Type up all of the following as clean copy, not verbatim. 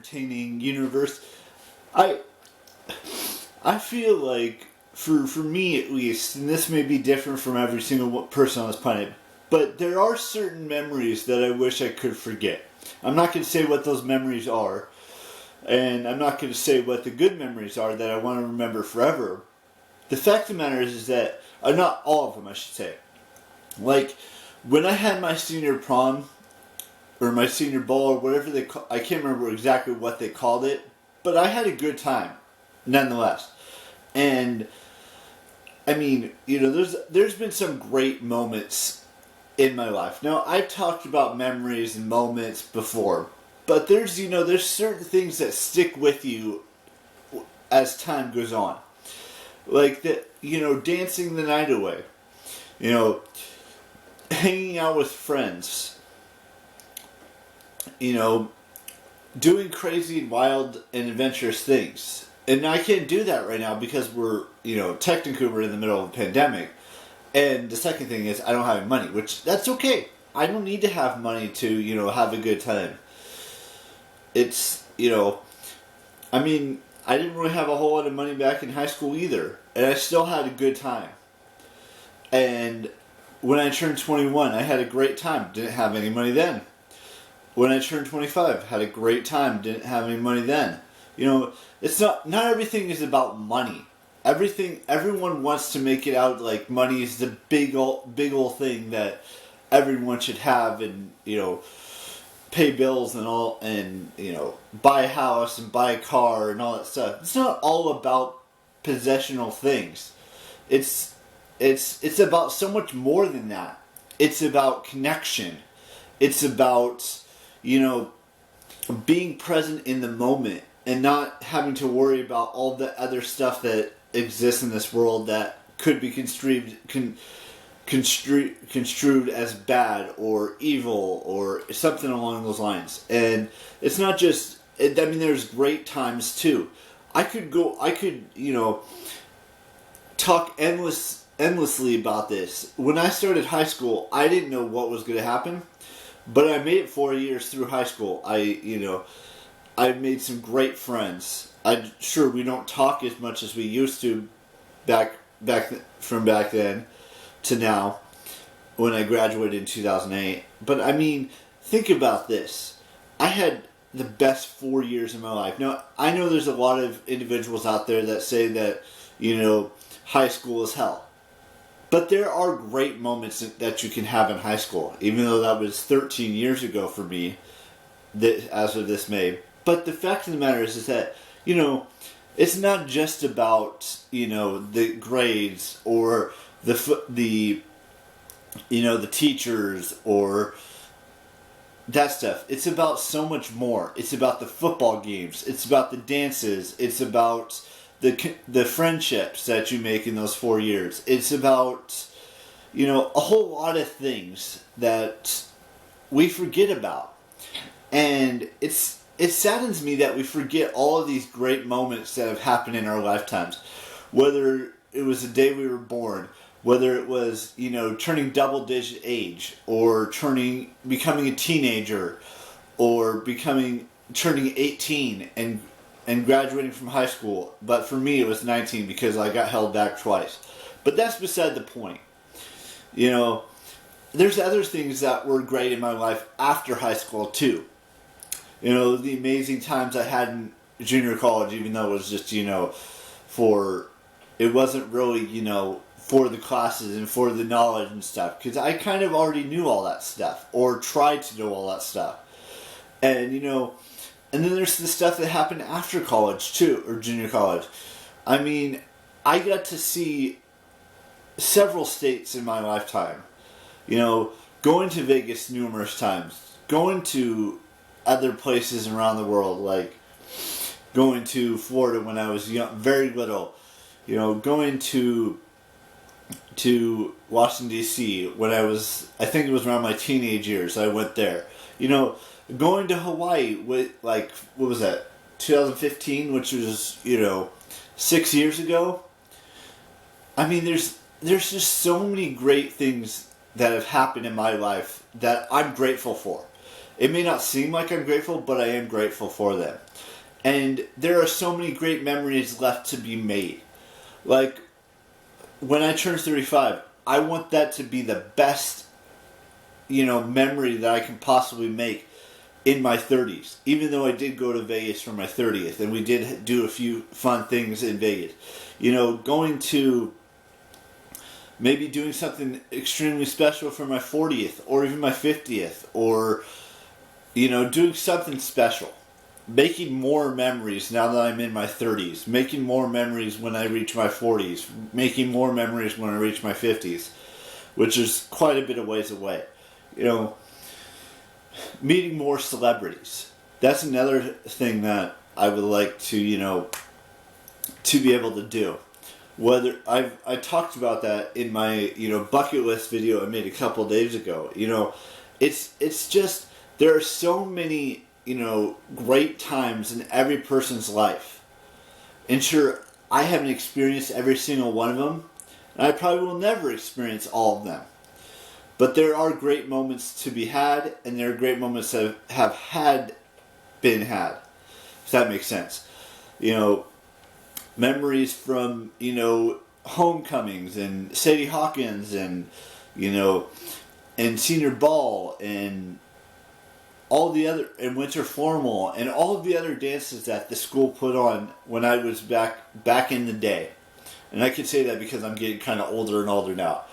entertaining universe. I I feel like for me at least, and this may be different from every single person on this planet, but there are certain memories that I wish I could forget. I'm not going to say what those memories are, and I'm not going to say what the good memories are that I want to remember forever. The fact of the matter is that, not all of them, I should say. Like, when I had my senior prom, or my senior ball, or whatever I can't remember exactly what they called it, but I had a good time, nonetheless. And, I mean, there's been some great moments in my life. Now, I've talked about memories and moments before, but there's certain things that stick with you as time goes on. Like, dancing the night away. Hanging out with friends. Doing crazy and wild and adventurous things. And I can't do that right now because technically we're in the middle of a pandemic. And the second thing is I don't have any money, which that's okay. I don't need to have money to, have a good time. It's, I mean, I didn't really have a whole lot of money back in high school either. And I still had a good time. And when I turned 21, I had a great time. Didn't have any money then. When I turned 25, had a great time. Didn't have any money then. It's not everything is about money. Everyone wants to make it out like money is the big old thing that everyone should have, and pay bills and all, and buy a house and buy a car and all that stuff. It's not all about possessional things. It's about so much more than that. It's about connection. It's about being present in the moment and not having to worry about all the other stuff that exists in this world that could be construed as bad or evil or something along those lines. And it's not just, there's great times too. I could talk endlessly about this. When I started high school, I didn't know what was going to happen, but I made it 4 years through high school. I made some great friends. Sure, we don't talk as much as we used to from back then to now when I graduated in 2008. But I mean, think about this. I had the best 4 years of my life. Now, I know there's a lot of individuals out there that say that, high school is hell. But there are great moments that you can have in high school, even though that was 13 years ago for me, as of this May. But the fact of the matter is that, it's not just about, the grades or the teachers or that stuff. It's about so much more. It's about the football games. It's about the dances. It's about the friendships that you make in those 4 years. It's about, a whole lot of things that we forget about. And it saddens me that we forget all of these great moments that have happened in our lifetimes. Whether it was the day we were born, whether it was, turning double-digit age, or becoming a teenager, or turning 18 and graduating from high school. But for me, it was 19 because I got held back twice. But that's beside the point. There's other things that were great in my life after high school, too. The amazing times I had in junior college, even though it was just, it wasn't really, for the classes and for the knowledge and stuff. Because I kind of already knew all that stuff, or tried to know all that stuff. And, and then there's the stuff that happened after college, too, or junior college. I mean, I got to see several states in my lifetime. Going to Vegas numerous times. Going to other places around the world, like going to Florida when I was young, very little. Going to Washington, D.C. when I think it was around my teenage years, I went there. Going to Hawaii with, what was that, 2015, which was, 6 years ago. I mean, there's just so many great things that have happened in my life that I'm grateful for. It may not seem like I'm grateful, but I am grateful for them. And there are so many great memories left to be made. Like, when I turn 35, I want that to be the best, memory that I can possibly make in my 30s. Even though I did go to Vegas for my 30th, and we did do a few fun things in Vegas. Going to maybe doing something extremely special for my 40th, or even my 50th, or, doing something special. Making more memories now that I'm in my 30s. Making more memories when I reach my 40s. Making more memories when I reach my 50s. Which is quite a bit of ways away. Meeting more celebrities. That's another thing that I would like to, to be able to do. Whether I talked about that in my, bucket list video I made a couple days ago. It's just, there are so many, great times in every person's life. And sure, I haven't experienced every single one of them, and I probably will never experience all of them. But there are great moments to be had, and there are great moments that have been had. If that makes sense. Memories from, homecomings, and Sadie Hawkins, and, and senior ball, and all the other, and winter formal, and all of the other dances that the school put on when I was back in the day. And I can say that because I'm getting kind of older and older now.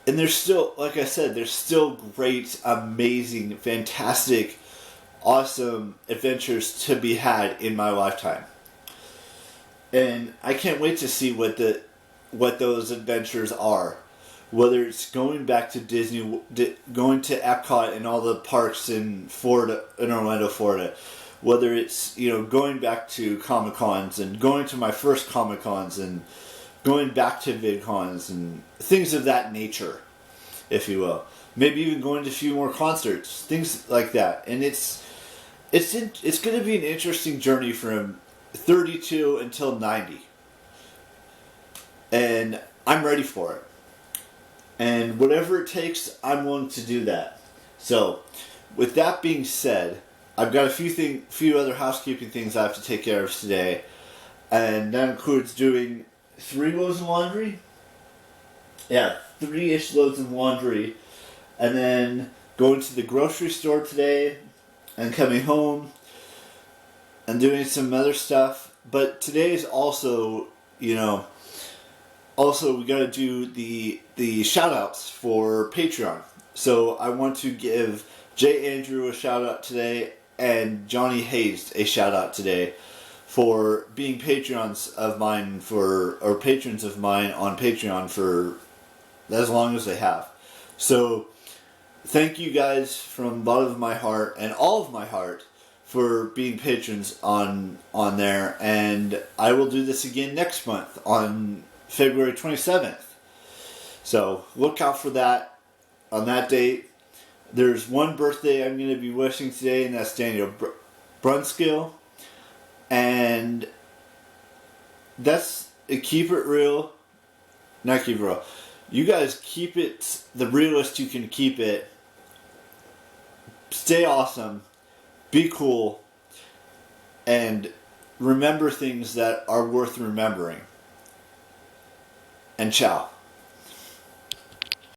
And there's still, like I said, there's still great, amazing, fantastic, awesome adventures to be had in my lifetime. And I can't wait to see what those adventures are. Whether it's going back to Disney, going to Epcot and all the parks in Orlando, Florida. Whether it's, going back to Comic-Cons and going to my first Comic-Cons and going back to VidCons and things of that nature, if you will. Maybe even going to a few more concerts, things like that. And it's going to be an interesting journey from 32 until 90. And I'm ready for it. And whatever it takes, I'm willing to do that. So, with that being said, I've got a few other housekeeping things I have to take care of today. And that includes doing 3 loads of laundry. Yeah, 3-ish loads of laundry. And then going to the grocery store today and coming home and doing some other stuff. But today is also, also we got to do the shout outs for Patreon. So I want to give Jay Andrew a shout out today and Johnny Hayes a shout out today for being patrons of mine patrons of mine on Patreon for as long as they have. So thank you guys from the bottom of my heart and all of my heart for being patrons on there, and I will do this again next month on February 27th. So look out for that on that date. There's one birthday I'm going to be wishing today, and that's Daniel Brunskill. And that's keep it real. Not keep it real. You guys keep it the realest you can keep it. Stay awesome. Be cool. And remember things that are worth remembering. And ciao.